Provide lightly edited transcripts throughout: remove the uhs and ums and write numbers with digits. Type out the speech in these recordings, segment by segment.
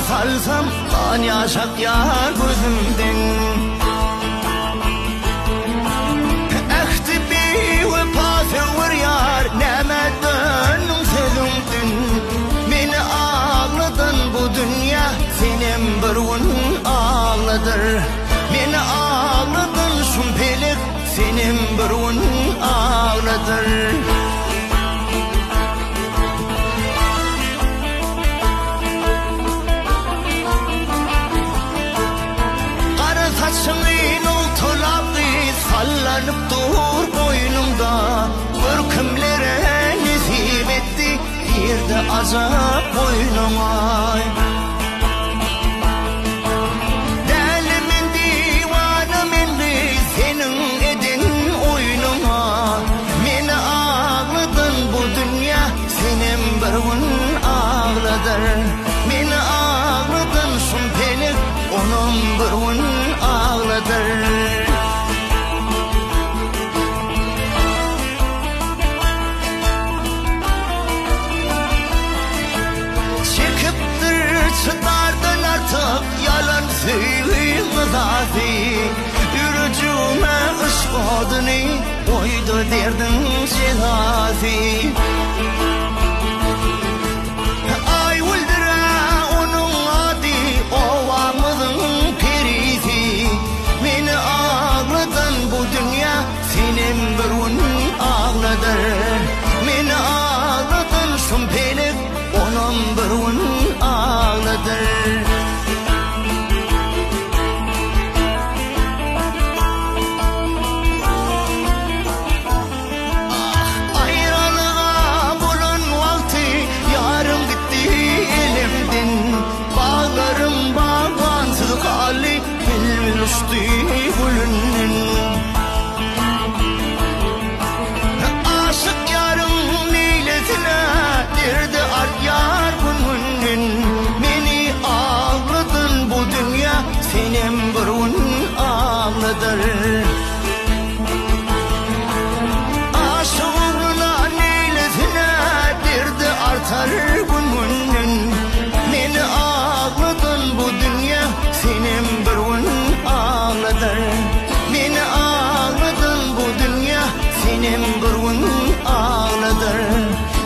salsam kan yaşak yar gözümden. Ehti bir vefası var yar neme dönüm sözümdün. Beni ağladın bu dünya senin bir gün ağladır. Beni ağladın şumpelik senin bir gün ağladır. Saçının oltuladı sallanıp dur boynumda. Bir kimlere nasip etti yerde azap boynuma. Delimin divanım indi senin edin oyunuma. Beni ağladın bu dünya senin bir gün ağladır. Beni ağladın şumpelik onun bir gün ağladır. Çıkıptır çıtardan artık yalan söylüğümüz azi. Yürücüme ışk odunu koydu derdin cenazi. Ay öldüre onun adı ovamızın perisi. Beni ağladın bu dünya senin bir gün ağladır. Beni ağladın şumpelik onun bir gün ağladır. Ayranığa bulan vakti yarım gitti elimden. Bağlarım bağlansız kalli bilbil uçtu gülünden. Aşık yarım neylesine derdi art yar bunun. Beni ağladın bu dünya senin bir gün ağladır. Aşık uğruna neylesine derdi artar bunun. Beni ağladın bu dünya senin bir gün ağladır. Beni ağladın bu dünya senin bir gün ağladır.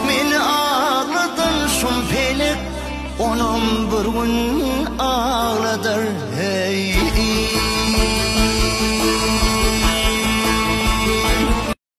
Beni ağladın şumpelik onun bir gün ağladır. Hey.